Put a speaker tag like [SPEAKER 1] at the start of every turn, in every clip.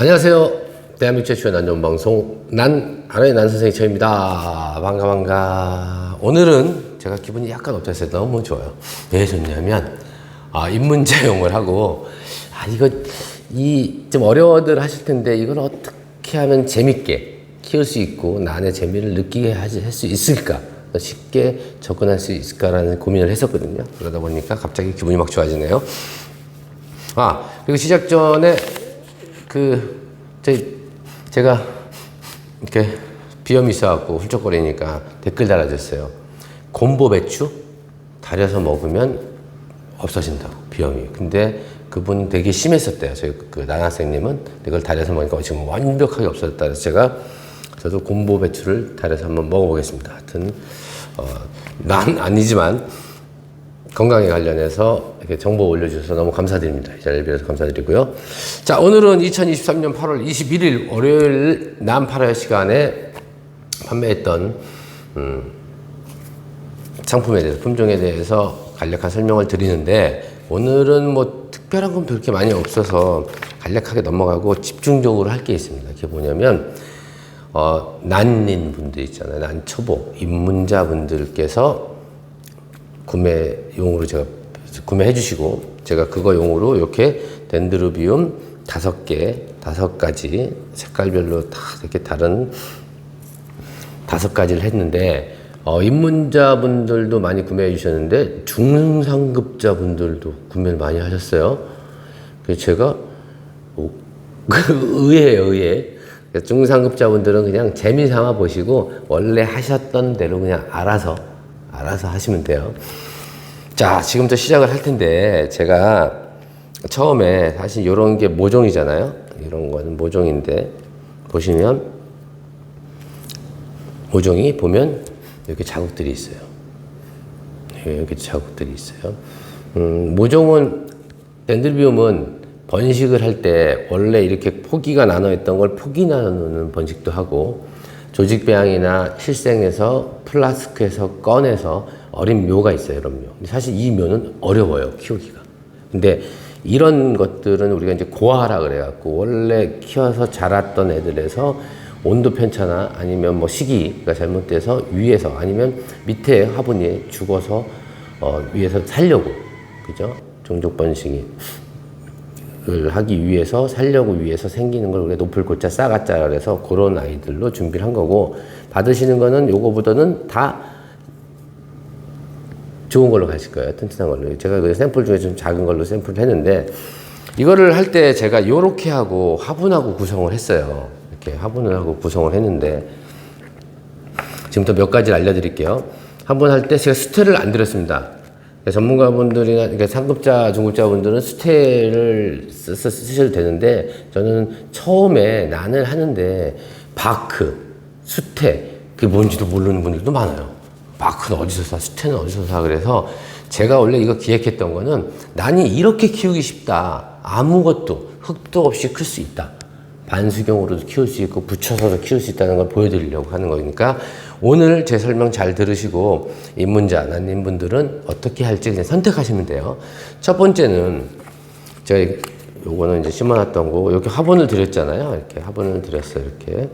[SPEAKER 1] 안녕하세요. 대한민국 최초의 난전방송 아라의 난선생의 최입니다. 반가. 오늘은 제가 기분이 약간 어땠어요? 너무 좋아요. 왜 좋냐면 입문자용을 하고 이거 좀 어려워들 하실 텐데 이걸 어떻게 하면 재밌게 키울 수 있고 나 안에 재미를 느끼게 할 수 있을까, 쉽게 접근할 수 있을까라는 고민을 했었거든요. 그러다 보니까 갑자기 기분이 막 좋아지네요. 그리고 시작 전에 제가 이렇게 비염이 있어갖고 훌쩍거리니까 댓글 달아줬어요. 곰보 배추 달여서 먹으면 없어진다고, 비염이. 근데 그분 되게 심했었대요. 저희 나나생님은 이걸 달여서 먹으니까 지금 완벽하게 없어졌다. 그래서 저도 곰보 배추를 달여서 한번 먹어보겠습니다. 하여튼 난 아니지만 건강에 관련해서 이렇게 정보 올려주셔서 너무 감사드립니다. 이 자리를 빌어서 감사드리고요. 자, 오늘은 2023년 8월 21일 월요일 남 8회 시간에 판매했던 상품에 대해서, 품종에 대해서 간략한 설명을 드리는데, 오늘은 뭐 특별한 건 그렇게 많이 없어서 간략하게 넘어가고 집중적으로 할 게 있습니다. 그게 뭐냐면 난인 분들 있잖아요. 난 초보 입문자 분들께서 구매용으로 제가 구매해 주시고, 제가 그거 용으로 이렇게 덴드로비움 5가지 색깔별로 다 이렇게 다른 5가지를 했는데, 입문자 분들도 많이 구매해 주셨는데 중상급자 분들도 구매를 많이 하셨어요. 그래서 제가 의외. 중상급자 분들은 그냥 재미삼아 보시고 원래 하셨던 대로 그냥 알아서 하시면 돼요. 자, 지금부터 시작을 할 텐데, 제가 처음에 사실 이런 게 모종이잖아요. 이런 거는 모종인데, 보시면 모종이 보면 이렇게 자국들이 있어요. 이렇게 자국들이 있어요. 모종은, 덴드로비움은 번식을 할 때 원래 이렇게 포기가 나눠 있던 걸 포기 나누는 번식도 하고, 조직 배양이나 실생에서 플라스크에서 꺼내서 어린 묘가 있어요. 이런 묘. 근데 사실 이 묘는 어려워요, 키우기가. 근데 이런 것들은 우리가 이제 고화라 그래갖고, 원래 키워서 자랐던 애들에서 온도 편차나 아니면 뭐 시기가 잘못돼서 위에서, 아니면 밑에 화분이 죽어서 위에서 살려고, 그죠? 종족 번식이 하기 위해서, 살려고 위해서 생기는 걸 우리가 높을 고자 싸가자 그래서 그런 아이들로 준비를 한 거고, 받으시는 거는 요거보다는 다 좋은 걸로 가실 거예요. 튼튼한 걸로. 제가 그 샘플 중에 좀 작은 걸로 샘플을 했는데, 이거를 할 때 제가 요렇게 하고 화분하고 구성을 했어요. 이렇게 화분을 하고 구성을 했는데, 지금부터 몇 가지를 알려드릴게요. 화분 할 때 제가 수태를 안 드렸습니다. 전문가분들이나, 그러니까 상급자, 중급자분들은 수태를 쓰셔도 되는데, 저는 처음에 난을 하는데 바크, 수태, 그게 뭔지도 모르는 분들도 많아요. 바크는 어디서 사, 수태는 어디서 사. 그래서 제가 원래 이거 기획했던 거는, 난이 이렇게 키우기 쉽다, 아무것도 흙도 없이 클 수 있다, 반수경으로도 키울 수 있고 붙여서도 키울 수 있다는 걸 보여드리려고 하는 거니까, 오늘 제 설명 잘 들으시고 입문자, 난님분들은 어떻게 할지 그냥 선택하시면 돼요. 첫 번째는, 제가 요거는 이제 심어놨던 거, 이렇게 화분을 드렸잖아요. 이렇게 화분을 드렸어요. 이렇게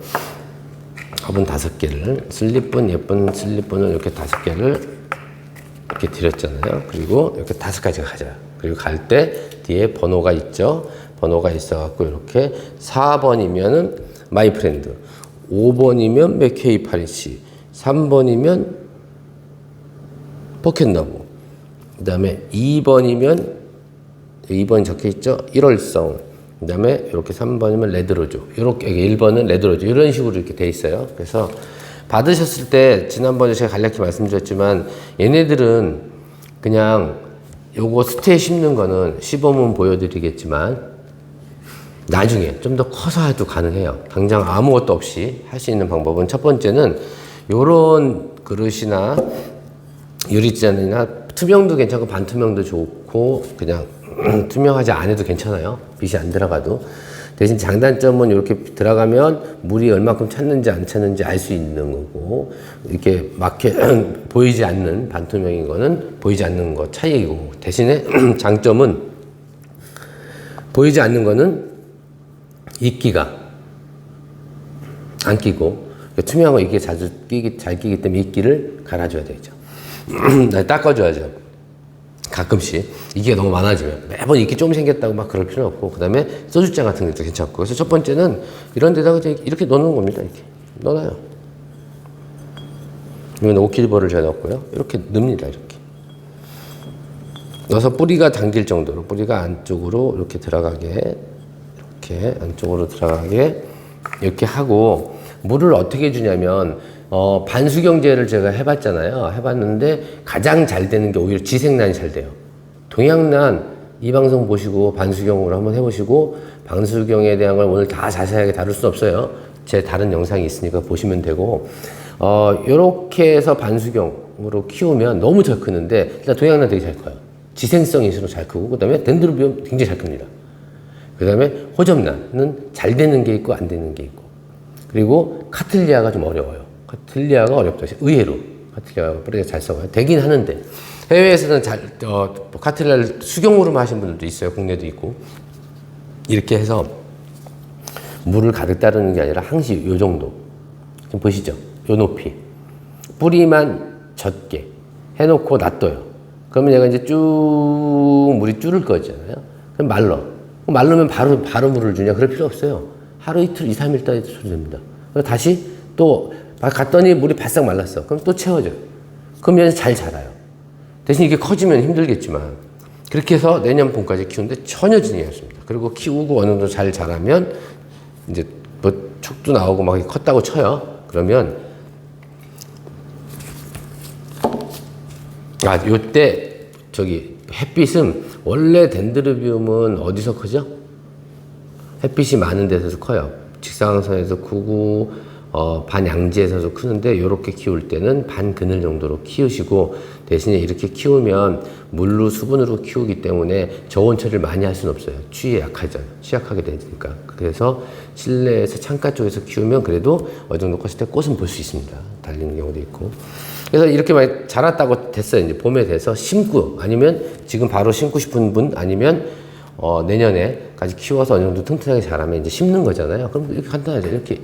[SPEAKER 1] 화분 5개를, 슬립분, 예쁜 슬립분을 이렇게 5개를 이렇게 드렸잖아요. 그리고 이렇게 5가지가 가져요. 그리고 갈 때 뒤에 번호가 있죠. 번호가 있어갖고, 이렇게 4번이면은 마이 프렌드, 5번이면 맥케이 파리시, 3번이면 포켓나무, 그 다음에 2번이면, 2번 적혀 있죠? 1월성, 그 다음에 이렇게 3번이면 레드로즈, 이렇게 1번은 레드로즈, 이런 식으로 이렇게 돼 있어요. 그래서 받으셨을 때, 지난번에 제가 간략히 말씀드렸지만, 얘네들은 그냥 요거 스테에 심는 거는 시범은 보여드리겠지만, 나중에 좀 더 커서 해도 가능해요. 당장 아무것도 없이 할 수 있는 방법은, 첫 번째는 요런 그릇이나 유리잔이나, 투명도 괜찮고 반투명도 좋고, 그냥 투명하지 않아도 괜찮아요. 빛이 안 들어가도. 대신 장단점은 이렇게 들어가면 물이 얼마큼 찼는지 안 찼는지 알 수 있는 거고, 이렇게 보이지 않는 반투명인 거는 보이지 않는 거 차이고, 대신에 장점은 보이지 않는 거는 이끼가 안 끼고 투명한 거 이게 잘 끼기 때문에 이끼를 갈아줘야 되죠. 닦아줘야죠. 가끔씩 이게 너무 많아지면 매번 이렇게 좀 생겼다고 막 그럴 필요는 없고, 그 다음에 소주잔 같은 것도 괜찮고. 그래서 첫 번째는 이런 데다가 이렇게 넣는 겁니다. 이렇게 넣어놔요. 이건 5kg를 제가 넣었고요. 이렇게 넣습니다. 이렇게 넣어서 뿌리가 당길 정도로, 뿌리가 안쪽으로 이렇게 들어가게, 이렇게 안쪽으로 들어가게 이렇게 하고, 물을 어떻게 주냐면 반수경제를 제가 해봤잖아요. 해봤는데 가장 잘 되는 게 오히려 지생란이 잘 돼요. 동양란 이 방송 보시고 반수경으로 한번 해보시고, 반수경에 대한 걸 오늘 다 자세하게 다룰 수 없어요. 제 다른 영상이 있으니까 보시면 되고, 요렇게 해서 반수경으로 키우면 너무 잘 크는데, 일단 동양란 되게 잘 커요. 지생성이 있어서 잘 크고, 그 다음에 덴드로비움 굉장히 잘 큽니다. 그 다음에 호접란은 잘 되는 게 있고 안 되는 게 있고, 그리고 카틀리아가 좀 어려워요. 카틀리아가 어렵다. 의외로 카틀리아가 뿌리가 잘 썩어요. 되긴 하는데 해외에서는 카틀리아를 수경으로만 하신 분들도 있어요. 국내도 있고. 이렇게 해서 물을 가득 따르는 게 아니라 항시 요 정도, 지금 보시죠? 요 높이, 뿌리만 젖게 해놓고 놔둬요. 그러면 얘가 이제 쭉 물이 줄을 거잖아요. 그럼 말르면 바로 물을 주냐? 그럴 필요 없어요. 하루 이틀, 2, 3일 따위 줘도 됩니다. 다시 또 갔더니 물이 바싹 말랐어. 그럼 또 채워줘요. 그러면 잘 자라요. 대신 이게 커지면 힘들겠지만, 그렇게 해서 내년 봄까지 키우는데 전혀 진행이 없습니다. 그리고 키우고 어느 정도 잘 자라면 이제 뭐 촉도 나오고 막 컸다고 쳐요. 그러면 요때 햇빛은, 원래 덴드로비움은 어디서 크죠? 햇빛이 많은 데서 커요. 직사광선에서 크고 반양지에서도 크는데, 이렇게 키울 때는 반그늘 정도로 키우시고, 대신에 이렇게 키우면 물로 수분으로 키우기 때문에 저온 처리를 많이 할 수는 없어요. 추위에 취약하게 되니까. 그래서 실내에서 창가 쪽에서 키우면 그래도 어느 정도 컸을 때 꽃은 볼 수 있습니다. 달리는 경우도 있고. 그래서 이렇게 많이 자랐다고 됐어요. 이제 봄에 돼서 심고, 아니면 지금 바로 심고 싶은 분, 아니면 내년에까지 키워서 어느 정도 튼튼하게 자라면 이제 심는 거잖아요. 그럼 이렇게 간단하죠. 이렇게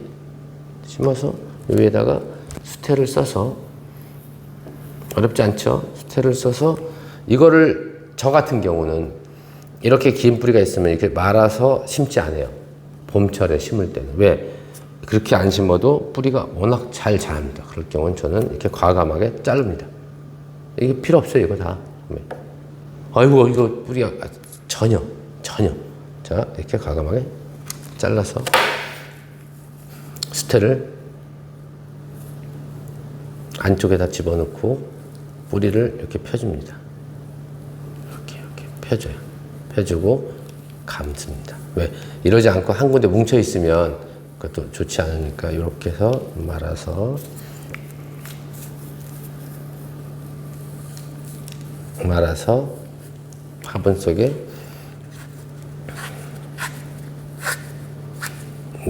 [SPEAKER 1] 심어서 위에다가 수태를 써서, 어렵지 않죠? 수태를 써서, 이거를 저 같은 경우는 이렇게 긴 뿌리가 있으면 이렇게 말아서 심지 않아요. 봄철에 심을 때는. 왜? 그렇게 안 심어도 뿌리가 워낙 잘 자랍니다. 그럴 경우는 저는 이렇게 과감하게 자릅니다. 이게 필요 없어요, 이거 다. 아이고, 이거 뿌리가 전혀. 자, 이렇게 과감하게 잘라서 수태를 안쪽에다 집어넣고 뿌리를 이렇게 펴줍니다. 이렇게 펴줘요. 펴주고 감습니다. 왜? 이러지 않고 한 군데 뭉쳐 있으면 그것도 좋지 않으니까 이렇게 해서 말아서 화분 속에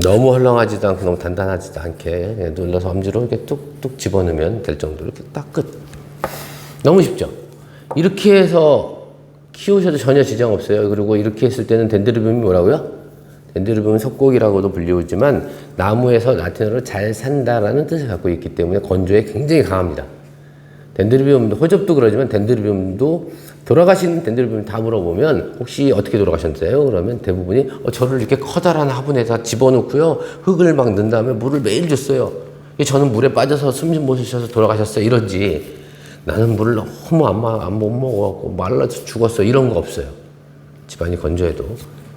[SPEAKER 1] 너무 헐렁하지도 않고 너무 단단하지도 않게 눌러서 엄지로 이렇게 뚝뚝 집어넣으면 될 정도로 이렇게 딱 끝. 너무 쉽죠? 이렇게 해서 키우셔도 전혀 지장 없어요. 그리고 이렇게 했을 때는 덴드로비움이 뭐라고요? 덴드로비움은 석고기라고도 불리우지만 나무에서 라틴어로 잘 산다라는 뜻을 갖고 있기 때문에 건조에 굉장히 강합니다. 덴드로비움도, 호접도 그러지만 덴드로비움도, 돌아가신 덴드로비움 다 물어보면 혹시 어떻게 돌아가셨어요? 그러면 대부분이 저를 이렇게 커다란 화분에다 집어넣고요, 흙을 막 넣은 다음에 물을 매일 줬어요. 저는 물에 빠져서 숨 못 쉬셔서 돌아가셨어요. 이런지, 나는 물을 너무 못 먹어갖고 말라서 죽었어. 이런 거 없어요. 집안이 건조해도.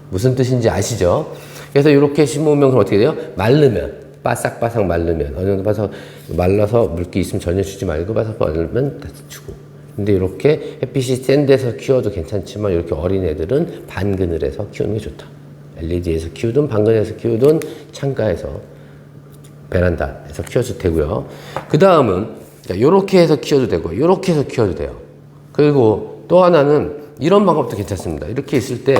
[SPEAKER 1] 무슨 뜻인지 아시죠? 그래서 이렇게 심으면 그럼 어떻게 돼요? 말르면, 바싹바싹 말르면, 어느 정도 바싹 말라서 물기 있으면 전혀 주지 말고 바싹 말르면 다시 주고. 근데 이렇게 햇빛이 센 데서 키워도 괜찮지만, 이렇게 어린 애들은 반그늘에서 키우는 게 좋다. LED에서 키우든 반그늘에서 키우든 창가에서, 베란다에서 키워도 되고요. 그 다음은 이렇게 해서 키워도 되고, 이렇게 해서 키워도 돼요. 그리고 또 하나는 이런 방법도 괜찮습니다. 이렇게 있을 때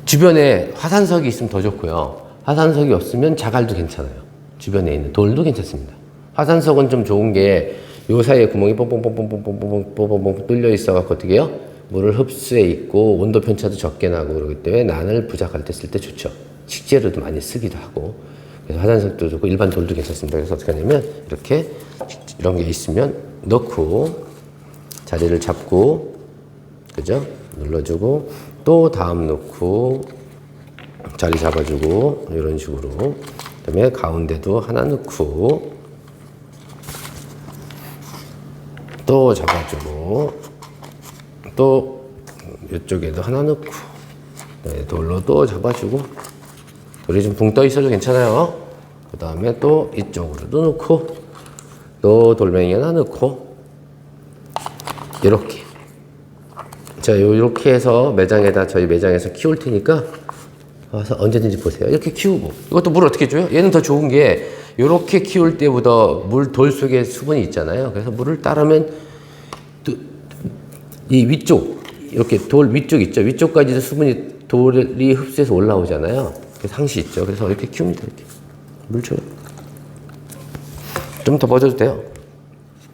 [SPEAKER 1] 주변에 화산석이 있으면 더 좋고요. 화산석이 없으면 자갈도 괜찮아요. 주변에 있는 돌도 괜찮습니다. 화산석은 좀 좋은 게 요 사이에 구멍이 뽕뽕뽕뽕뽕뽕뽕뽕 뚫려 있어갖고 어떻게 해요? 물을 흡수해 있고 온도 편차도 적게 나고 그러기 때문에 난을 부착할 때 쓸 때 좋죠. 식재료도 많이 쓰기도 하고. 그래서 화산석도 좋고 일반 돌도 괜찮습니다. 그래서 어떻게 하냐면 이렇게 이런 게 있으면 넣고 자리를 잡고, 그죠? 눌러주고 또 다음 넣고 자리 잡아주고 이런 식으로. 그다음에 가운데도 하나 넣고 또 잡아주고 또 이쪽에도 하나 넣고, 네, 돌로 또 잡아주고. 돌이 좀 붕 떠 있어도 괜찮아요. 그 다음에 또 이쪽으로도 넣고 또 돌멩이 하나 넣고 이렇게. 자, 요렇게 해서 매장에다, 저희 매장에서 키울 테니까 와서 언제든지 보세요. 이렇게 키우고. 이것도 물 어떻게 줘요? 얘는 더 좋은 게 요렇게 키울 때보다 돌 속에 수분이 있잖아요. 그래서 물을 따르면 이 위쪽, 이렇게 돌 위쪽 있죠. 위쪽까지도 수분이 돌이 흡수해서 올라오잖아요. 그래서 항시 있죠. 그래서 이렇게 키웁니다. 이렇게. 물 줘요. 좀 더 퍼줘도 돼요.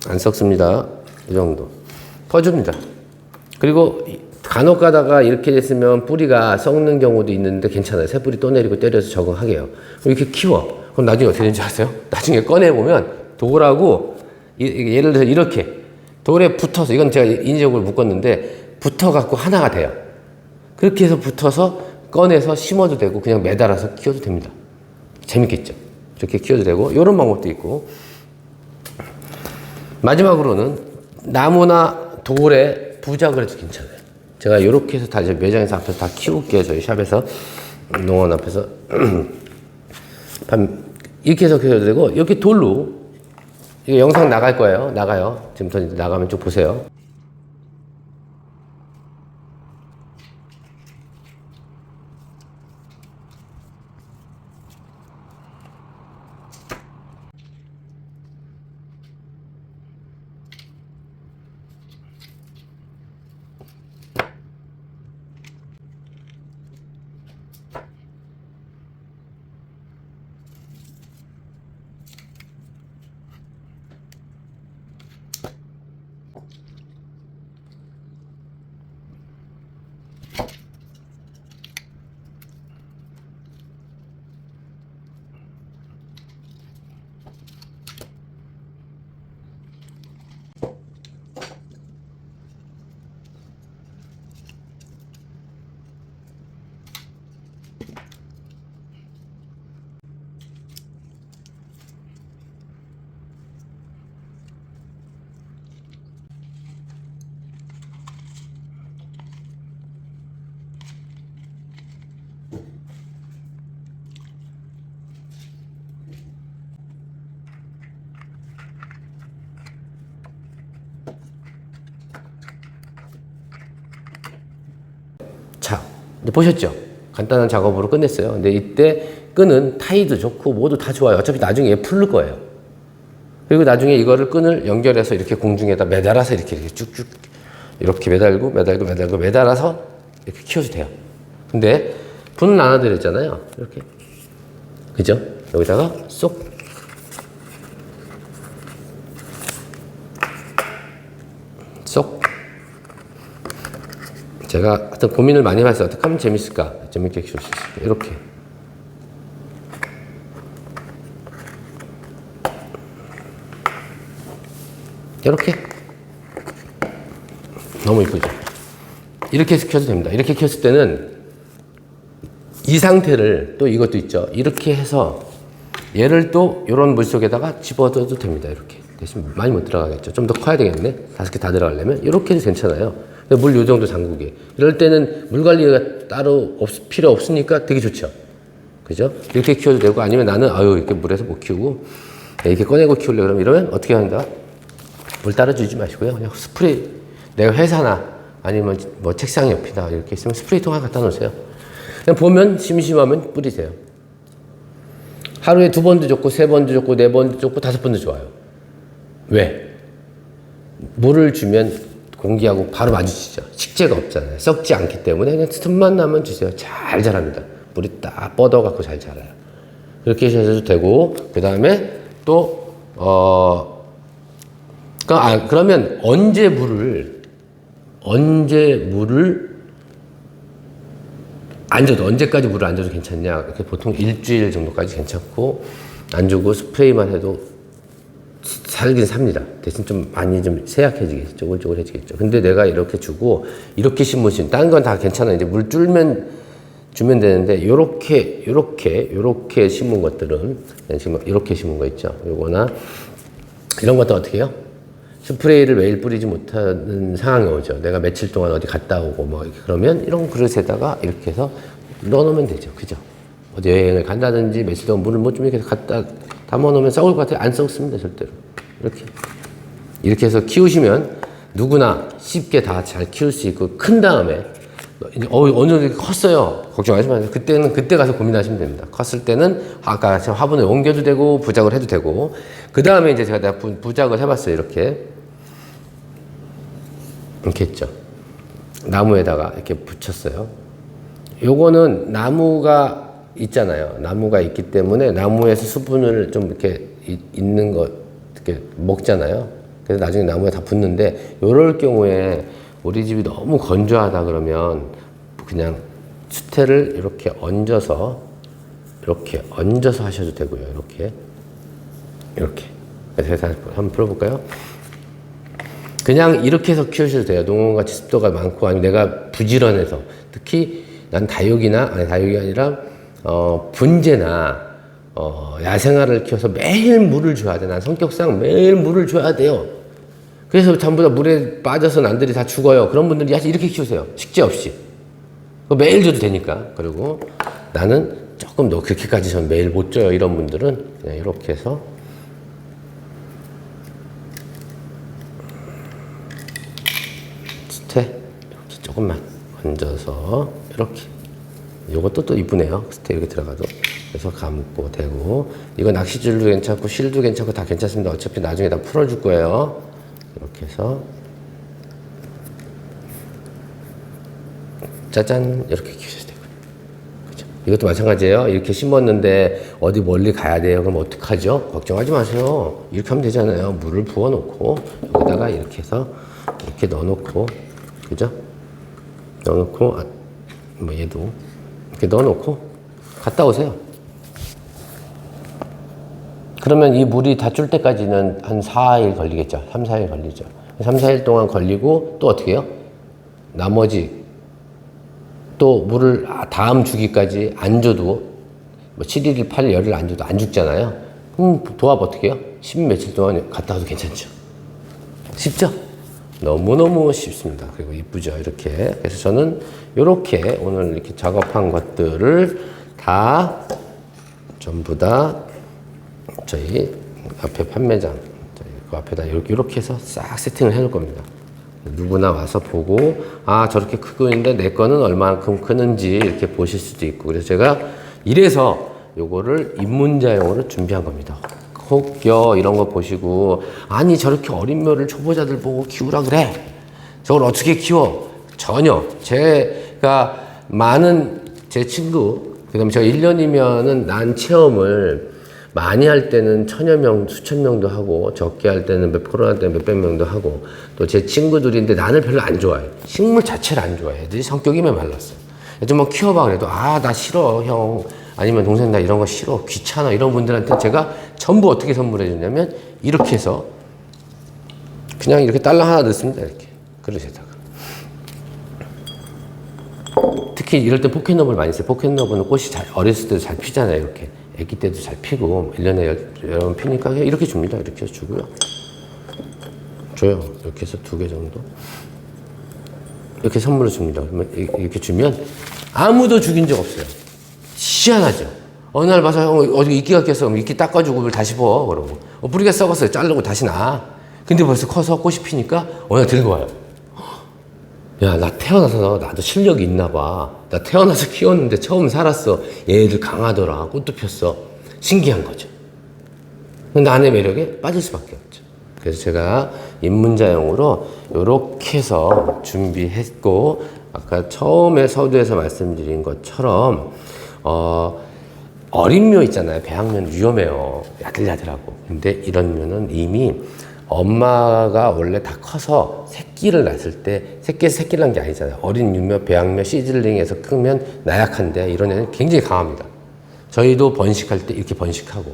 [SPEAKER 1] 안 썩습니다. 이 정도. 퍼줍니다. 그리고 간혹 가다가 이렇게 됐으면 뿌리가 썩는 경우도 있는데 괜찮아요. 새 뿌리 또 내리고 때려서 적응하게요. 이렇게 키워. 그럼 나중에 어떻게 되는지 아세요? 나중에 꺼내보면 돌하고, 예를 들어서 이렇게 돌에 붙어서, 이건 제가 인위적으로 묶었는데 붙어갖고 하나가 돼요. 그렇게 해서 붙어서 꺼내서 심어도 되고 그냥 매달아서 키워도 됩니다. 재밌겠죠? 이렇게 키워도 되고, 이런 방법도 있고. 마지막으로는 나무나 돌에 부작을 해도 괜찮아요. 제가 이렇게 해서 다 이제 매장에서 앞에서 다 키울게요. 저희 샵에서, 농원 앞에서. 이렇게 해서 키워도 되고, 이렇게 돌로, 이거 영상 나갈 거예요. 나가요. 지금부터 나가면 좀 보세요. 자, 이제 보셨죠? 간단한 작업으로 끝냈어요. 근데 이때 끈은 타이도 좋고 뭐도 다 좋아요. 어차피 나중에 얘 풀릴 거예요. 그리고 나중에 이거를 끈을 연결해서 이렇게 공중에다 매달아서 이렇게 쭉쭉 이렇게 매달아서 이렇게 키워도 돼요. 근데 분은 안 하드렸잖아요. 이렇게. 그죠? 여기다가 쏙. 쏙. 제가 하여튼 고민을 많이 해봤어요. 어떻게 하면 재밌을까? 재밌게 키울 수 있을까? 이렇게. 이렇게. 너무 이쁘죠? 이렇게 해서 키워도 됩니다. 이렇게 키웠을 때는 이 상태를, 또 이것도 있죠. 이렇게 해서 얘를 또 이런 물 속에다가 집어넣어도 됩니다. 이렇게. 대신 많이 못 들어가겠죠. 좀 더 커야 되겠네. 5개 다 들어가려면. 이렇게 해도 괜찮아요. 물 요 정도 잠그게. 이럴 때는 물 관리가 따로 필요 없으니까 되게 좋죠. 그죠? 이렇게 키워도 되고, 아니면 나는, 이렇게 물에서 못 키우고, 이렇게 꺼내고 키우려고 그러면, 이러면 어떻게 한다? 물 따라주지 마시고요. 그냥 스프레이, 내가 회사나 아니면 뭐 책상 옆이나 이렇게 있으면 스프레이통 하나 갖다 놓으세요. 그냥 보면 심심하면 뿌리세요. 하루에 2번도 좋고, 3번도 좋고, 4번도 좋고, 5번도 좋아요. 왜? 물을 주면 공기하고 바로 마주치죠. 식재가 없잖아요. 썩지 않기 때문에 그냥 틈만 나면 주세요. 잘 자랍니다. 물이 딱 뻗어갖고 잘 자라요. 그렇게 하셔도 되고, 그 다음에 또, 그러면 언제 언제 물을 안 줘도, 언제까지 물을 안 줘도 괜찮냐? 보통 일주일 정도까지 괜찮고, 안 주고 스프레이만 해도 살긴 삽니다. 대신 좀 많이 좀 세약해지겠죠. 쪼글쪼글해지겠죠. 근데 내가 이렇게 주고, 이렇게 심으신, 다른 건 다 괜찮아. 이제 물 주면 되는데, 요렇게 심은 것들은, 지금 이렇게 심은 거 있죠. 요거나, 이런 것도 어떻게 해요? 스프레이를 매일 뿌리지 못하는 상황이 오죠. 내가 며칠 동안 어디 갔다 오고 뭐 그러면 이런 그릇에다가 이렇게 해서 넣어놓으면 되죠. 그죠? 어디 여행을 간다든지 며칠 동안 물을 못 주면 이렇게 갖다 담아놓으면 썩을 것 같아요. 안 썩습니다. 절대로. 이렇게 해서 키우시면 누구나 쉽게 다 잘 키울 수 있고, 큰 다음에 이제 어느 정도 컸어요. 걱정하지 마세요. 그때 가서 고민하시면 됩니다. 컸을 때는 아까 화분을 옮겨도 되고 부작을 해도 되고, 그 다음에 이제 제가 부작을 해봤어요. 이렇게 했죠. 나무에다가 이렇게 붙였어요. 요거는 나무가 있잖아요. 나무가 있기 때문에 나무에서 수분을 좀 이렇게 있는 거 이렇게 먹잖아요. 그래서 나중에 나무에 다 붙는데, 요럴 경우에 우리 집이 너무 건조하다 그러면 그냥 수태를 이렇게 얹어서 하셔도 되고요. 이렇게. 그래서 한번 풀어볼까요? 그냥 이렇게 해서 키우셔도 돼요. 농원같이 습도가 많고, 아니면 내가 부지런해서, 특히 난 다육이 아니라 분재나 야생화를 키워서 매일 물을 줘야 돼. 난 성격상 매일 물을 줘야 돼요. 그래서 전부 다 물에 빠져서 난들이 다 죽어요. 그런 분들이 이렇게 키우세요. 식재 없이. 매일 줘도 되니까. 그리고 나는 조금 더 그렇게까지 전 매일 못 줘요. 이런 분들은 그냥 이렇게 해서 이렇게 조금만 얹어서 이렇게. 요것도 또 이쁘네요. 스테 이렇게 들어가도. 그래서 감고 되고, 이거 낚시줄도 괜찮고 실도 괜찮고 다 괜찮습니다. 어차피 나중에 다 풀어줄 거예요. 이렇게 해서 짜잔, 이렇게 키우셔도 되고요. 그죠? 이것도 마찬가지예요. 이렇게 심었는데 어디 멀리 가야 돼요. 그럼 어떡하죠? 걱정하지 마세요. 이렇게 하면 되잖아요. 물을 부어놓고 여기다가 이렇게 해서 이렇게 넣어놓고, 그죠? 넣어놓고, 뭐 얘도 이렇게 넣어놓고 갔다 오세요. 그러면 이 물이 다 줄 때까지는 한 4일 걸리겠죠. 3, 4일 걸리죠. 3, 4일 동안 걸리고, 또 어떻게 해요? 나머지 또 물을 다음 주기까지 안 줘도, 뭐 7일, 8일, 열일 안 줘도 안 죽잖아요. 그럼 도합 어떻게 해요? 10 며칠 동안 갔다 와도 괜찮죠. 쉽죠? 너무너무 쉽습니다. 그리고 이쁘죠, 이렇게. 그래서 저는 이렇게 오늘 이렇게 작업한 것들을 다 전부 다 저희 앞에 판매장, 그 앞에다 이렇게 해서 싹 세팅을 해 놓을 겁니다. 누구나 와서 보고, 아, 저렇게 크고 있는데 내 거는 얼마만큼 크는지 이렇게 보실 수도 있고. 그래서 제가 이래서 요거를 입문자용으로 준비한 겁니다. 혹여 이런 거 보시고, 아니 저렇게 어린 묘를 초보자들 보고 키우라 그래, 저걸 어떻게 키워? 전혀. 제가 많은 제 친구, 그 다음에 제가 1년이면은 난 체험을 많이 할 때는 1000여 명, 수천 명도 하고, 적게 할 때는 코로나 때는 몇백 명도 하고, 또 제 친구들인데 난을 별로 안 좋아해. 식물 자체를 안 좋아해. 애들이 성격이 메말랐어. 좀 뭐 키워봐 그래도, 아, 나 싫어, 형. 아니면 동생 나 이런 거 싫어, 귀찮아. 이런 분들한테 제가 전부 어떻게 선물해 주냐면, 이렇게 해서 그냥 이렇게 딸랑 하나 넣습니다. 이렇게 그릇에다가. 특히 이럴 때 포켓너브를 많이 써요. 포켓너브는 꽃이 어렸을 때도 잘 피잖아요. 이렇게. 애기 때도 잘 피고 1년에 여러 번 피니까 이렇게 줍니다. 이렇게 해서 주고요. 줘요. 이렇게 해서 2개 정도. 이렇게 선물을 줍니다. 그러면 이렇게 주면 아무도 죽인 적 없어요. 희한하죠. 어느 날 봐서 형 어디 이끼가 꼈어. 그럼 이끼 닦아주고 물 다시 부어. 그러고 뿌리가 썩었어요. 자르고 다시 놔. 근데 벌써 커서 꽃이 피니까 어느 날 들고 와요. 야, 나 태어나서 나도 실력이 있나 봐. 나 태어나서 키웠는데 처음 살았어. 얘들 강하더라. 꽃도 폈어. 신기한 거죠. 근데 나의 매력에 빠질 수밖에 없죠. 그래서 제가 입문자용으로 이렇게 해서 준비했고, 아까 처음에 서두에서 말씀드린 것처럼 어린 묘 있잖아요. 배양묘는 위험해요. 야들야들하고. 근데 이런 묘는 이미 엄마가 원래 다 커서 새끼를 낳았을 때 새끼에서 새끼를 낳은 게 아니잖아요. 어린 육묘, 배양묘, 시즐링에서 크면 나약한데 이런 애는 굉장히 강합니다. 저희도 번식할 때 이렇게 번식하고,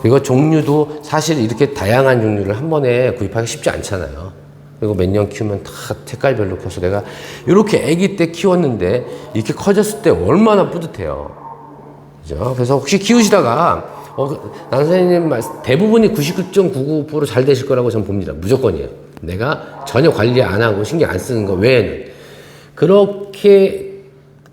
[SPEAKER 1] 그리고 종류도 사실 이렇게 다양한 종류를 한 번에 구입하기 쉽지 않잖아요. 그리고 몇 년 키우면 다 색깔별로 커서 내가 이렇게 아기 때 키웠는데 이렇게 커졌을 때 얼마나 뿌듯해요. 그죠? 그래서 혹시 키우시다가 난 선생님 대부분이 99.99% 잘 되실 거라고 저는 봅니다. 무조건이에요. 내가 전혀 관리 안 하고 신경 안 쓰는 거 외에는. 그렇게도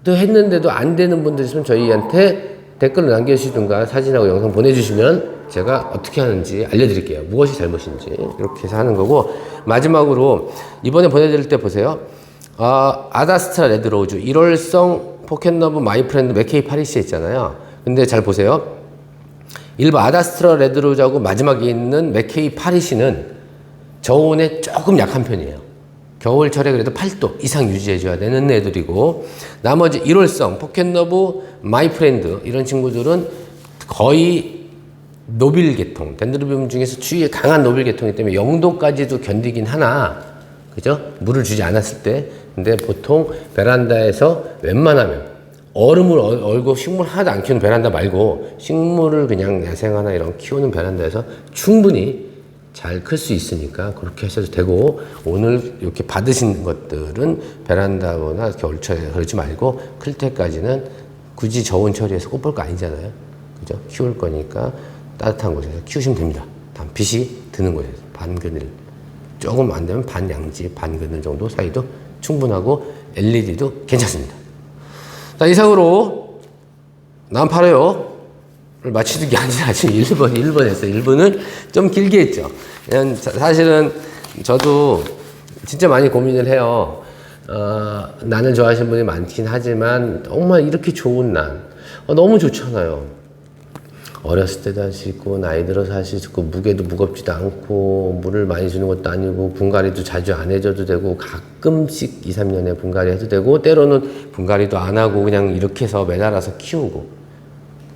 [SPEAKER 1] 했는데도 안 되는 분들 있으면 저희한테 댓글을 남겨주시든가 사진하고 영상 보내주시면 제가 어떻게 하는지 알려드릴게요. 무엇이 잘못인지. 이렇게 해서 하는 거고, 마지막으로 이번에 보내드릴 때 보세요. 아다스트라 레드로즈 1월성 포켓러브 마이프렌드 맥케이 파리시에 있잖아요. 근데 잘 보세요. 일반 아다스트라 레드로즈하고 마지막에 있는 맥케이 파리시는 저온에 조금 약한 편이에요. 겨울철에 그래도 8도 이상 유지해줘야 되는 애들이고, 나머지 1월성 포켓러브 마이프렌드 이런 친구들은 거의 노빌 계통, 덴드로비움 중에서 주위에 강한 노빌 계통이기 때문에 0도까지도 견디긴 하나, 그죠? 물을 주지 않았을 때. 근데 보통 베란다에서 웬만하면 얼음을 얼고 식물 하나도 안 키우는 베란다 말고 식물을 그냥 야생화나 이런 키우는 베란다에서 충분히 잘 클 수 있으니까 그렇게 하셔도 되고, 오늘 이렇게 받으신 것들은 베란다나 겨울철에 그러지 말고 클 때까지는 굳이 저온 처리해서 꽃 볼 거 아니잖아요. 그죠? 키울 거니까 따뜻한 곳에서 키우시면 됩니다. 다음 빛이 드는 곳에서 반그늘, 조금 안 되면 반양지, 반그늘 정도 사이도 충분하고 LED도 괜찮습니다. 자, 이상으로 난 팔아요 를 마치는 게 아니라 지금 1번 했어요. 1번은 좀 길게 했죠. 사실은 저도 진짜 많이 고민을 해요. 난을 좋아하시는 분이 많긴 하지만 정말 이렇게 좋은 난 너무 좋잖아요. 어렸을 때도 할 수 있고 나이 들어서 할 수 있고 무게도 무겁지도 않고 물을 많이 주는 것도 아니고 분갈이도 자주 안 해줘도 되고 가끔씩 2, 3년에 분갈이 해도 되고 때로는 분갈이도 안 하고 그냥 이렇게 해서 매달아서 키우고,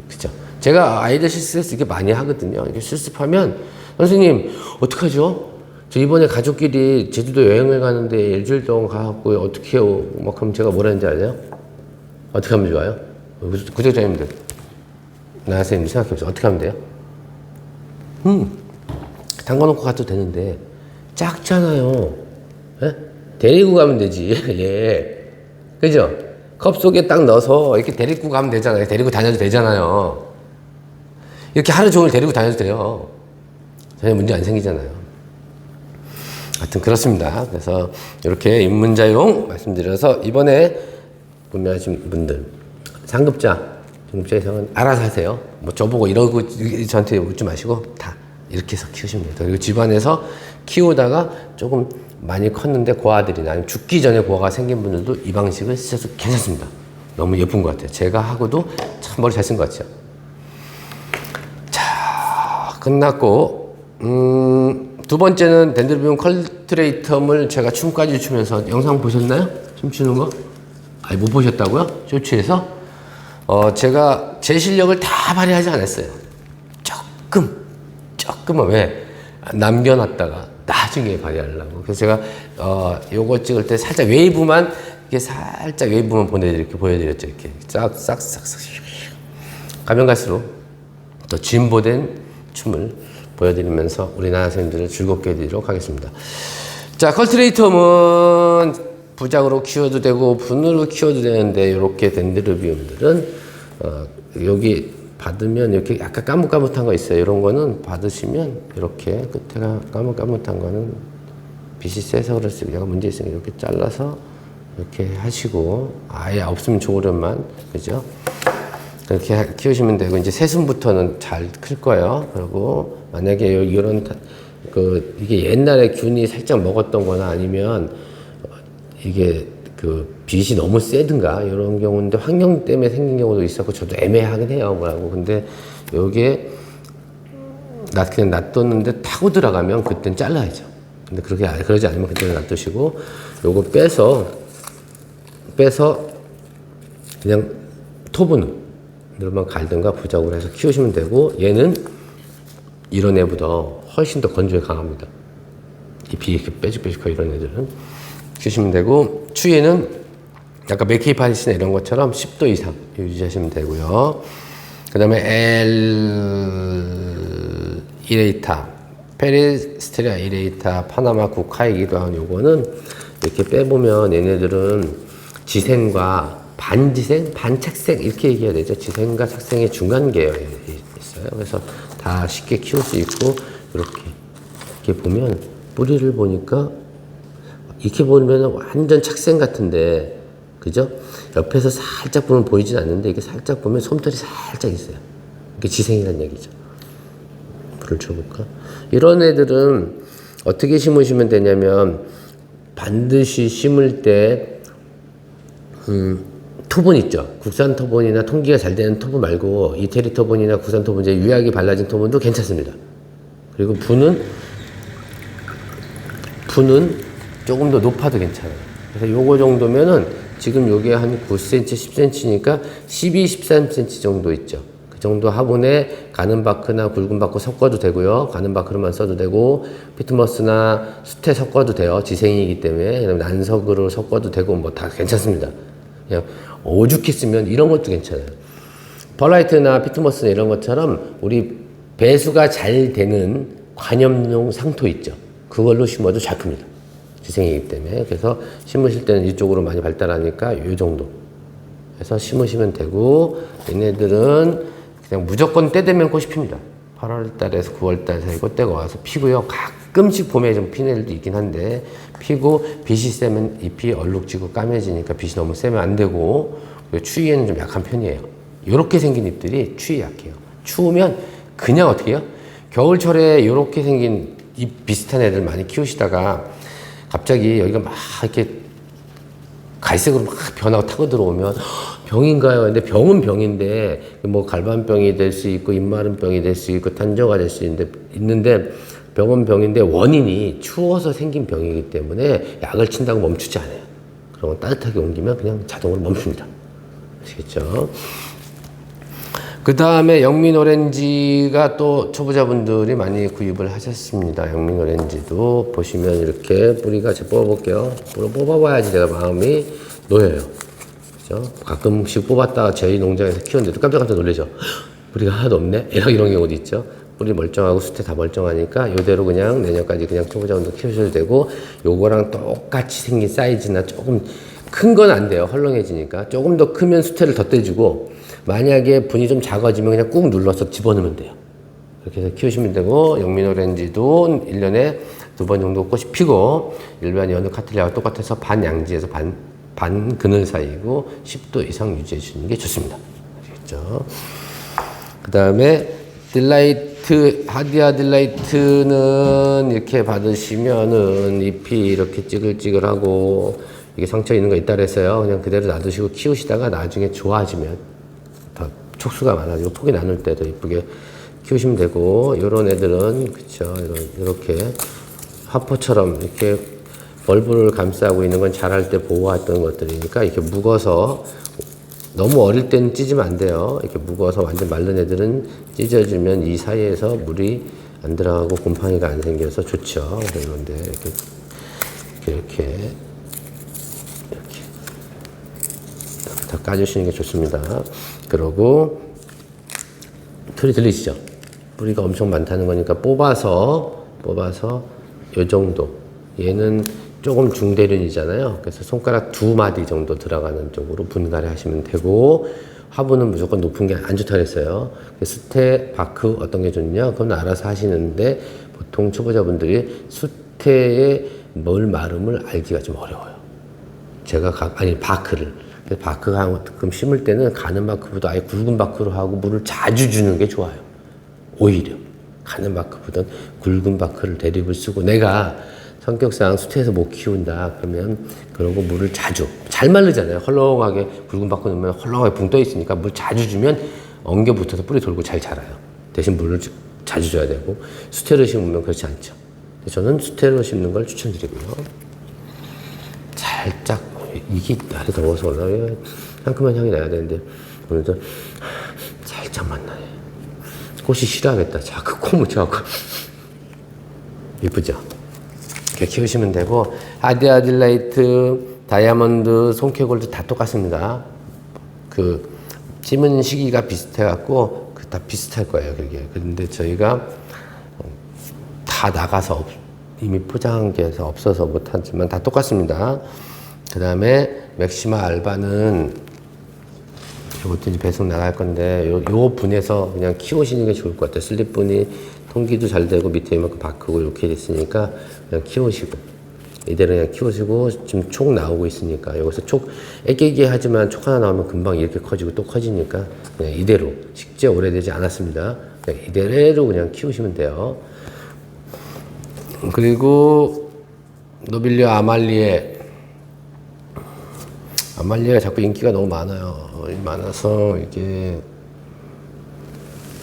[SPEAKER 1] 그죠? 제가 아이들 실습해서 이렇게 많이 하거든요. 이렇게 실습하면 선생님 어떡하죠? 저 이번에 가족끼리 제주도 여행을 가는데 일주일 동안 가갖고 어떻게 해요? 막 그럼 제가 뭐라 했는지 알아요? 어떻게 하면 좋아요? 구독자님들, 나 선생님 생각해보세요. 어떻게 하면 돼요? 담궈놓고 가도 되는데 작잖아요. 에? 데리고 가면 되지. 예. 그죠? 컵 속에 딱 넣어서 이렇게 데리고 가면 되잖아요. 데리고 다녀도 되잖아요. 이렇게 하루 종일 데리고 다녀도 돼요. 전혀 문제 안 생기잖아요. 하여튼 그렇습니다. 그래서 이렇게 입문자용 말씀드려서 이번에 구매하신 분들 상급자, 중급자 이상은 알아서 하세요. 뭐 저보고 이러고 저한테 묻지 마시고 다 이렇게 해서 키우시면 돼요. 그리고 집안에서 키우다가 조금 많이 컸는데 고아들이나 아니면 죽기 전에 고아가 생긴 분들도 이 방식을 쓰셔도 괜찮습니다. 너무 예쁜 것 같아요. 제가 하고도 참 머리 잘 쓴 것 같죠. 자, 끝났고 두 번째는 덴드로비움 컬트레이텀을 제가 춤까지 추면서 영상 보셨나요? 춤추는 거? 아니 못 보셨다고요? 쇼츠에서? 제가 제 실력을 다 발휘하지 않았어요. 조금은 왜? 남겨놨다가 나중에 발휘하려고. 그래서 제가 요거 찍을 때 살짝 웨이브만 이렇게 살짝 웨이브만 보여드렸죠. 이렇게 싹싹싹싹 가면 갈수록 더 진보된 춤을 보여드리면서 우리 나라 선생님들을 즐겁게 해드리도록 하겠습니다. 자, 컬트레이텀은 부작으로 키워도 되고 분으로 키워도 되는데 이렇게 덴드로비움들은 여기 받으면 이렇게 약간 까뭇까뭇한 거 있어요. 이런 거는 받으시면 이렇게 끝에가 까뭇까뭇한 거는 빛이 세서 그럴 수 있고 문제 있으니까 이렇게 잘라서 이렇게 하시고 아예 없으면 좋으련만, 그죠? 그렇게 키우시면 되고 이제 새순부터는 잘 클 거예요. 그리고 만약에 이런 이게 옛날에 균이 살짝 먹었던 거나 아니면 이게 빛이 너무 세든가 이런 경우인데 환경 때문에 생긴 경우도 있었고 저도 애매하긴 해요. 뭐라고. 근데 요게 그냥 놔뒀는데 타고 들어가면 그땐 잘라야죠. 근데 그러지 않으면 그때는 놔두시고 요거 빼서 그냥 토분으로만 갈든가 부작으로 해서 키우시면 되고, 얘는 이런 애보다 훨씬 더 건조에 강합니다. 잎이 이렇게 빼죽빼죽하고 이런 애들은 키우시면 되고, 추위에는 아까 메케이파리스나 이런 것처럼 10도 이상 유지하시면 되고요. 그 다음에 이레이타, 페리스트리아 이레이타, 파나마 국화이기도 한 요거는 이렇게 빼보면 얘네들은 지생과 반지생, 반착생 이렇게 얘기해야 되죠. 지생과 착생의 중간 계열이 있어요. 그래서 다 쉽게 키울 수 있고, 이렇게 보면 뿌리를 보니까 이렇게 보면 완전 착생 같은데, 그죠? 옆에서 살짝 보면 보이진 않는데 이게 살짝 보면 솜털이 살짝 있어요. 이게 지생이라는 얘기죠. 불을 쳐볼까? 이런 애들은 어떻게 심으시면 되냐면, 반드시 심을 때 토분 있죠. 국산 토분이나 통기가 잘 되는 토분 말고 이태리 토분이나 국산 토분, 이제 유약이 발라진 토분도 괜찮습니다. 그리고 분은 조금 더 높아도 괜찮아요. 그래서 요거 정도면은 지금 요게 한 9cm, 10cm니까 12, 13cm 정도 있죠. 그 정도 화분에 가는 바크나 굵은 바크 섞어도 되고요. 가는 바크로만 써도 되고, 피트머스나 수태 섞어도 돼요. 지생이기 때문에. 그다음에 난석으로 섞어도 되고, 뭐 다 괜찮습니다. 그냥 오죽히 쓰면 이런 것도 괜찮아요. 벌라이트나 피트머스나 이런 것처럼 우리 배수가 잘 되는 관염용 상토 있죠. 그걸로 심어도 잘 큽니다. 지생이기 때문에. 그래서 심으실 때는 이쪽으로 많이 발달하니까 이 정도 해서 심으시면 되고, 얘네들은 그냥 무조건 때 되면 꽃이 핍니다. 8월 달에서 9월 달 사이 꽃때가 와서 피고요. 가끔씩 봄에 좀 피는 애들도 있긴 한데, 피고 빛이 세면 잎이 얼룩지고 까매지니까 빛이 너무 세면 안 되고, 추위에는 좀 약한 편이에요. 이렇게 생긴 잎들이 추위에 약해요. 추우면 그냥 어떻게 해요? 겨울철에 이렇게 생긴 잎 비슷한 애들 많이 키우시다가 갑자기 여기가 막 이렇게 갈색으로 막 변하고 타고 들어오면 병인가요? 근데 병은 병인데, 뭐 갈반병이 될 수 있고 입마른 병이 될 수 있고 탄저가 될 수 있는데 병은 병인데 원인이 추워서 생긴 병이기 때문에 약을 친다고 멈추지 않아요. 그러면 따뜻하게 옮기면 그냥 자동으로 멈춥니다. 아시겠죠? 그 다음에 영민 오렌지가 또 초보자분들이 많이 구입을 하셨습니다. 영민 오렌지도 보시면 이렇게 뿌리가, 제가 뽑아볼게요. 뽑아봐야지 내가 마음이 놓여요. 그죠? 가끔씩 뽑았다가 저희 농장에서 키웠는데도 깜짝깜짝 놀라죠. 뿌리가 하나도 없네? 이런 경우도 있죠. 뿌리 멀쩡하고 수태 다 멀쩡하니까 이대로 그냥 내년까지 그냥 초보자분들 키우셔도 되고, 요거랑 똑같이 생긴 사이즈나 조금 큰 건 안 돼요. 헐렁해지니까. 조금 더 크면 수태를 덧대주고, 만약에 분이 좀 작아지면 그냥 꾹 눌러서 집어넣으면 돼요. 이렇게 해서 키우시면 되고, 영민 오렌지도 1년에 2번 정도 꽃이 피고, 일반 연우 카틀리아와 똑같아서 반양지에서 반 그늘 사이고 10도 이상 유지해 주시는 게 좋습니다. 아시겠죠? 그 다음에 하디아 딜라이트는 이렇게 받으시면은 잎이 이렇게 찌글찌글하고 이게 상처 있는 거 있다 그랬어요. 그냥 그대로 놔두시고 키우시다가 나중에 좋아지면 더 촉수가 많아지고 폭이 나눌 때 더 이쁘게 키우시면 되고, 요런 애들은 그쵸, 이렇게 화포처럼 이렇게 벌브를 감싸고 있는 건 자랄 때 보호했던 것들이니까 이렇게 묵어서, 너무 어릴 때는 찢으면 안 돼요. 이렇게 묵어서 완전 마른 애들은 찢어주면 이 사이에서 물이 안 들어가고 곰팡이가 안 생겨서 좋죠. 그런데 이렇게 다 까주시는 게 좋습니다. 그러고 소리 들리시죠? 뿌리가 엄청 많다는 거니까 뽑아서 요 정도. 얘는 조금 중대륜이잖아요. 그래서 손가락 2마디 정도 들어가는 쪽으로 분갈이 하시면 되고, 화분은 무조건 높은 게 안 좋다고 했어요. 수태, 바크 어떤 게 좋냐? 그건 알아서 하시는데, 보통 초보자분들이 수태의 마름을 알기가 좀 어려워요. 바크를. 바크가 가끔 심을 때는 가는 바크보다 아예 굵은 바크로 하고 물을 자주 주는 게 좋아요. 오히려. 가는 바크보다는 굵은 바크를 대립을 쓰고, 내가 성격상 수태에서 못 키운다 그러면 그러고 물을 자주, 잘 마르잖아요. 헐렁하게 굵은 바크 넣으면 헐렁하게 붕 떠 있으니까 물 자주 주면 엉겨 붙어서 뿌리 돌고 잘 자라요. 대신 물을 자주 줘야 되고, 수태로 심으면 그렇지 않죠. 저는 수태로 심는 걸 추천드리고요. 살짝, 이게 날이 더워서 올라요. 상큼한 향이 나야 되는데 오늘도 살짝만 나요. 꽃이 싫어하겠다. 자꾸 코 묻혀갖고. 이쁘죠? 이렇게 키우시면 되고, 아디아딜라이트, 다이아몬드, 송케골드 다 똑같습니다. 그, 심은 시기가 비슷해갖고, 다 비슷할 거예요, 그게. 근데 저희가 다 나가서 이미 포장한 게 없어서 못하지만 다 똑같습니다. 그 다음에 맥시마 알바는 이것도 이제 배송 나갈 건데 요 분에서 그냥 키우시는 게 좋을 것 같아요. 슬립분이 통기도 잘 되고 밑에 이만큼 바크고 이렇게 됐으니까 그냥 키우시고 이대로 그냥 키우시고 지금 촉 나오고 있으니까 여기서 촉 애기애기 하지만 촉 하나 나오면 금방 이렇게 커지고 또 커지니까 그냥 이대로 식재 오래되지 않았습니다. 그냥 이대로 그냥 키우시면 돼요. 그리고 노빌리아 아말리에가 자꾸 인기가 너무 많아요. 많아서 이게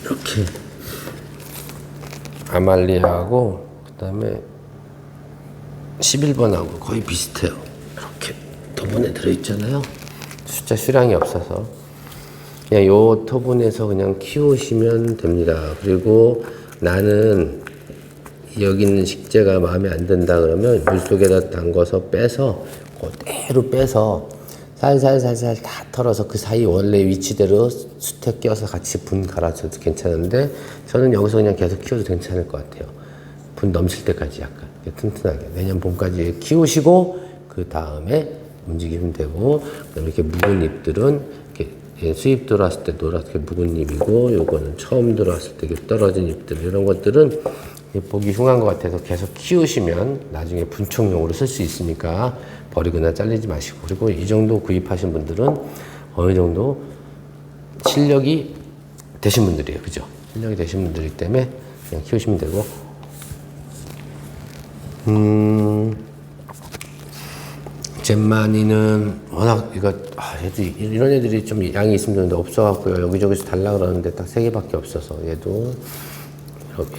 [SPEAKER 1] 이렇게 아말리아하고 그 다음에 11번하고 거의 비슷해요. 이렇게 토분에 들어있잖아요. 숫자 수량이 없어서 그냥 요 토분에서 그냥 키우시면 됩니다. 그리고 나는 여기 있는 식재가 마음에 안 든다 그러면 물속에다 담궈서 빼서 그대로 빼서 살살살살 다 털어서 그 사이 원래 위치대로 숯에 껴서 같이 분 갈아줘도 괜찮은데 저는 여기서 그냥 계속 키워도 괜찮을 것 같아요. 분 넘칠 때까지 약간 튼튼하게 내년 봄까지 키우시고 그 다음에 움직이면 되고 이렇게 묵은 잎들은 이렇게 수입 들어왔을 때 노랗게 묵은 잎이고 요거는 처음 들어왔을 때 떨어진 잎들 이런 것들은 보기 흉한 것 같아서 계속 키우시면 나중에 분총용으로 쓸 수 있으니까 버리거나 잘리지 마시고 그리고 이 정도 구입하신 분들은 어느 정도 실력이 되신 분들이에요. 그죠? 실력이 되신 분들이기 때문에 그냥 키우시면 되고 잼마니는 워낙 얘도 이런 애들이 좀 양이 있으면 좋은데 없어갖고요. 여기저기서 달라 그러는데 딱 3개밖에 없어서 얘도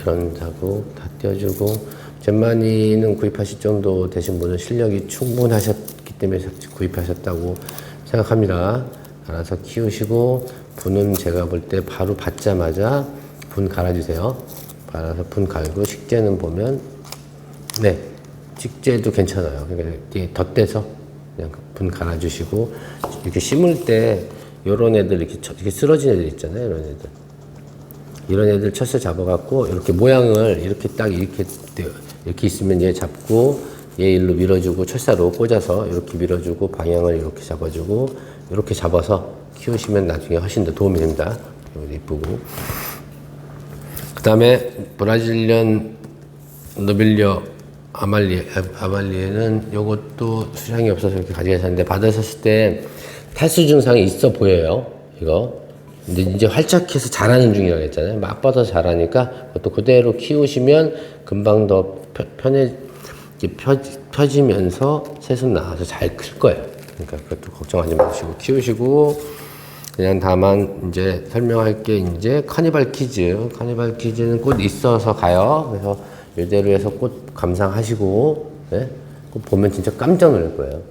[SPEAKER 1] 이런 자국 다 떼어주고 잼마니는 구입하실 정도 되신 분은 실력이 충분하셨기 때문에 구입하셨다고 생각합니다. 알아서 키우시고 분은 제가 볼 때 바로 받자마자 분 갈아주세요. 갈아서 분 갈고 식재는 보면 네 식재도 괜찮아요. 그러니까 덧대서 그냥 분 갈아주시고 이렇게 심을 때 이런 애들 이렇게 쓰러진 애들 있잖아요. 이런 애들 쳤어 잡아갖고 이렇게 모양을 이렇게 딱 이렇게 있으면 얘 잡고 얘 일로 밀어주고 철사로 꽂아서 이렇게 밀어주고 방향을 이렇게 잡아주고 이렇게 잡아서 키우시면 나중에 훨씬 더 도움이 됩니다. 이쁘고 그 다음에 브라질리언 노빌리아 아말리에는 요것도 수량이 없어서 이렇게 가져가셨는데 받으셨을 때 탈수 증상이 있어 보여요. 이거 근데 이제 활착해서 자라는 중이라고 했잖아요. 막 뻗어서 자라니까 그것도 그대로 키우시면 금방 더 펴지면서 새순 나와서 잘 클 거예요. 그러니까 그것도 걱정하지 마시고 키우시고 그냥 다만 이제 설명할 게 이제 카니발 키즈는 꽃 있어서 가요. 그래서 이대로 해서 꽃 감상하시고 네? 꽃 보면 진짜 깜짝 놀랄 거예요.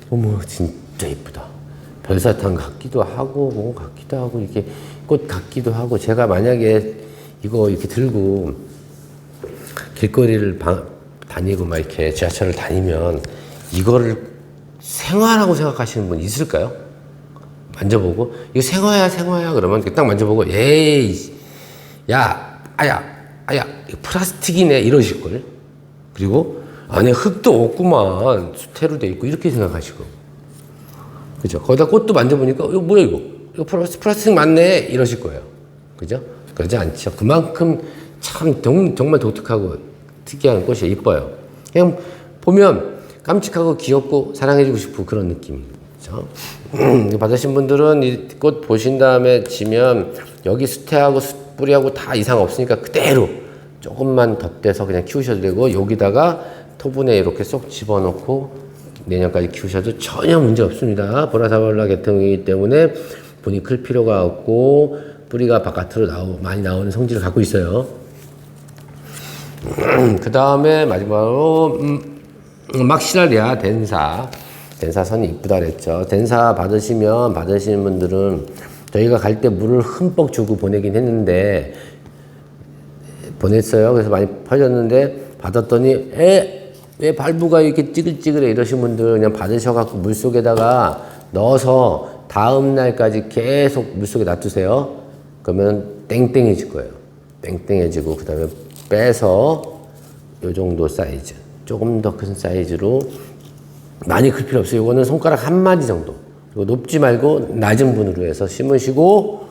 [SPEAKER 1] 어머 진짜 이쁘다. 별사탕 같기도 하고 뭐 같기도 하고 이렇게 꽃 같기도 하고 제가 만약에 이거 이렇게 들고 길거리를 다니고 막 이렇게 지하철을 다니면 이거를 생화라고 생각하시는 분 있을까요? 만져보고 이거 생화야 그러면 딱 만져보고 에이 야 아야 이거 플라스틱이네 이러실걸. 그리고 안에 흙도 없구만 수태로 돼 있고 이렇게 생각하시고 그죠? 거기다 꽃도 만져보니까 이거 뭐야 이거 플라스틱 맞네 이러실 거예요. 그죠? 그러지 않죠. 그만큼 참 정말 독특하고 특이한 꽃이 이뻐요. 그냥 보면 깜찍하고 귀엽고 사랑해주고 싶고 그런 느낌이죠. 받으신 분들은 이 꽃 보신 다음에 지면 여기 수태하고 뿌리하고 다 이상 없으니까 그대로 조금만 덧대서 그냥 키우셔도 되고 여기다가 토분에 이렇게 쏙 집어넣고 내년까지 키우셔도 전혀 문제 없습니다. 보라사발라 계통이기 때문에 분이 클 필요가 없고 뿌리가 바깥으로 많이 나오는 성질을 갖고 있어요. 그 다음에 마지막으로 막시라리아 덴사선이 이쁘다 그랬죠. 덴사 받으시는 분들은 저희가 갈 때 물을 흠뻑 주고 보내긴 했는데, 보냈어요. 그래서 많이 퍼졌는데, 받았더니, 왜 발부가 이렇게 찌글찌글해 이러신 분들 그냥 받으셔갖고 물속에다가 넣어서 다음 날까지 계속 물속에 놔두세요. 그러면 땡땡해질 거예요. 땡땡해지고, 그 다음에 빼서 요 정도 사이즈, 조금 더 큰 사이즈로, 많이 클 필요 없어요. 이거는 손가락 한 마디 정도. 그리고 높지 말고 낮은 분으로 해서 심으시고,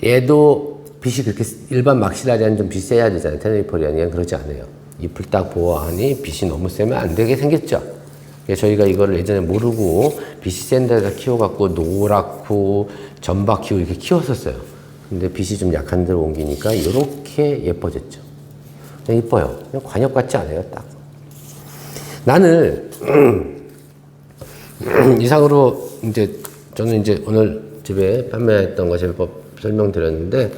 [SPEAKER 1] 얘도 빛이 그렇게 일반 막시라리안 좀 빛 세야 되잖아요. 테네리퍼리안이 그러지 않아요. 잎을 딱 보아하니 빛이 너무 세면 안 되게 생겼죠. 저희가 이거를 예전에 모르고 빛이 센 데다 키워갖고 노랗고 점박히고 이렇게 키웠었어요. 근데 빛이 좀 약한 데로 옮기니까 이렇게 예뻐졌죠. 그냥 이뻐요. 그냥 관엽 같지 않아요, 딱. 난을 이상으로 저는 오늘 집에 판매했던 거 제법 설명드렸는데,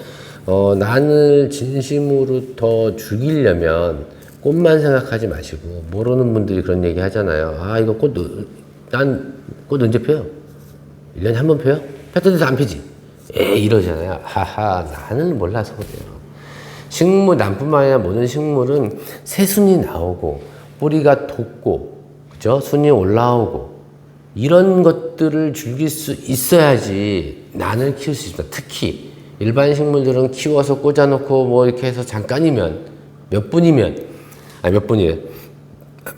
[SPEAKER 1] 난을 진심으로 더 죽이려면 꽃만 생각하지 마시고, 모르는 분들이 그런 얘기 하잖아요. 이거 꽃 언제 펴요? 1년에 한 번 펴요? 폈던데도 안 피지? 이러잖아요. 나는 몰라서 그래요. 식물, 난뿐만 아니라 모든 식물은 새순이 나오고, 뿌리가 돋고, 그죠? 순이 올라오고, 이런 것들을 즐길 수 있어야지 난을 키울 수 있습니다. 특히, 일반 식물들은 키워서 꽂아놓고 뭐 이렇게 해서 잠깐이면, 몇 분이면,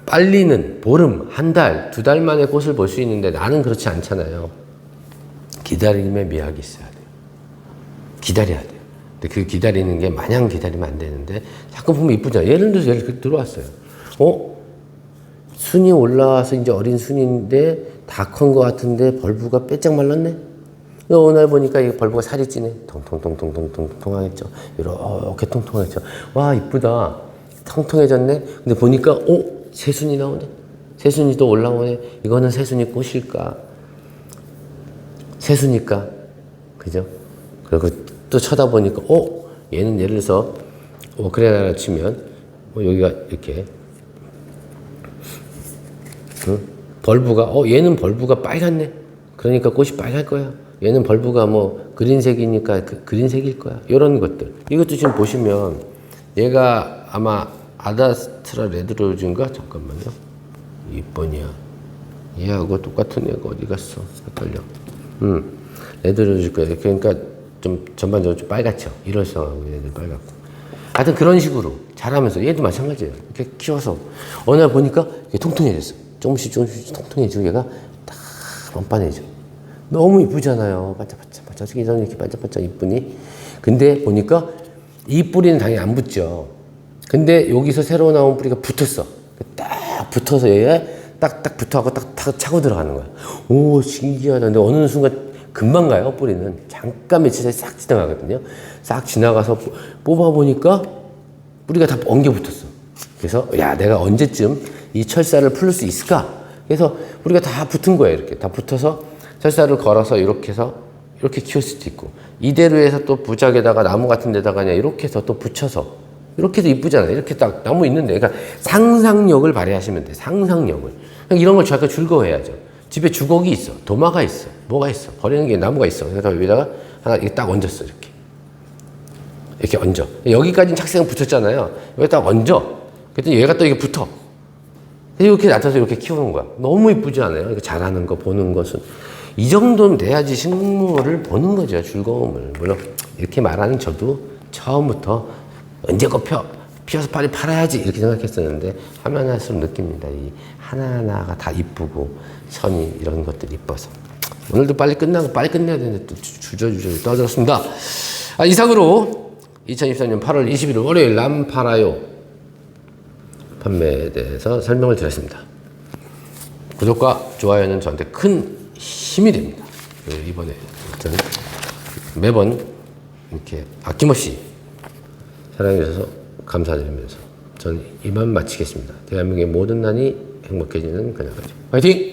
[SPEAKER 1] 빨리는 보름, 한 달, 2달 만에 꽃을 볼 수 있는데 나는 그렇지 않잖아요. 기다림의 미학이 있어야 돼요. 기다려야 돼요. 근데 그 기다리는 게 마냥 기다리면 안 되는데, 자꾸 보면 이쁘잖아요. 예를 들어서 이렇게 들어왔어요. 순이 올라와서 이제 어린 순인데 다 컨 것 같은데 벌브가 빼짝 말랐네? 오늘 보니까 이 벌브가 살이 찌네. 통통통통통통하겠죠. 이렇게 통통하겠죠. 와, 이쁘다. 통통해졌네. 근데 보니까, 새순이 나오네. 새순이 또 올라오네. 이거는 새순이 꽃일까? 새순일까? 그죠? 그리고 또 쳐다보니까, 얘는 예를 들어서, 그래나 치면, 여기가 이렇게, 벌브가, 얘는 벌브가 빨갛네. 그러니까 꽃이 빨갈 거야. 얘는 벌브가 뭐 그린색이니까 그린색일 거야. 이런 것들. 이것도 지금 보시면 얘가 아마 아다스트라 레드로즈인가? 잠깐만요. 2번이야. 얘하고 똑같은 애가 어디 갔어? 헷갈려. 레드로즈일 거야. 그러니까 좀 전반적으로 좀 빨갛죠. 일월성하고 얘들 빨갛고. 하여튼 그런 식으로 자라면서 얘도 마찬가지예요. 이렇게 키워서 어느 날 보니까 이게 통통해졌어. 조금씩 통통해지고 얘가 다 뻔뻔해져. 너무 이쁘잖아요. 반짝반짝. 이렇게 반짝반짝 이쁘니. 근데 보니까 이 뿌리는 당연히 안 붙죠. 근데 여기서 새로 나온 뿌리가 붙었어. 딱 붙어서 얘가 딱 붙어하고 딱 차고 들어가는 거야. 오, 신기하다. 근데 어느 순간 금방 가요, 뿌리는. 잠깐 며칠 사이 싹 지나가거든요. 싹 지나가서 뽑아보니까 뿌리가 다 엉겨 붙었어. 그래서, 내가 언제쯤 이 철사를 풀 수 있을까? 그래서 뿌리가 다 붙은 거예요, 이렇게. 다 붙어서 철사를 걸어서 이렇게 해서 이렇게 키울 수도 있고, 이대로 해서 또 부작에다가 나무 같은 데다가 그냥 이렇게 해서 또 붙여서, 이렇게 해도 이쁘잖아요. 이렇게 딱 나무 있는데. 그러니까 상상력을 발휘하시면 돼요, 상상력을. 이런 걸 저희가 즐거워해야죠. 집에 주걱이 있어, 도마가 있어, 뭐가 있어, 버리는 게 나무가 있어. 그래서 여기다가 하나 이렇게 딱 얹었어, 이렇게 얹어. 여기까지는 착색은 붙였잖아요. 여기 딱 얹어. 그랬더니 얘가 또 이게 붙어. 이렇게 놔둬서 이렇게 키우는 거야. 너무 이쁘지 않아요? 이렇게 자라는 거 보는 것은. 이 정도는 돼야지 식물을 보는 거죠, 즐거움을. 물론 이렇게 말하는 저도 처음부터 언제 꽃 피어서 빨리 팔아야지 이렇게 생각했었는데, 하면 할수록 느낍니다. 이 하나하나가 다 이쁘고 선이 이런 것들이 이뻐서. 오늘도 빨리 끝내야 되는데 또 주저주저 떠들었습니다. 이상으로 2023년 8월 21일 월요일 남팔아요 판매에 대해서 설명을 드렸습니다. 구독과 좋아요는 저한테 큰 힘이 됩니다. 이번에 저는 매번 이렇게 아낌없이 사랑해주셔서 감사드리면서 저는 이만 마치겠습니다. 대한민국의 모든 난이 행복해지는 그날까지 화이팅!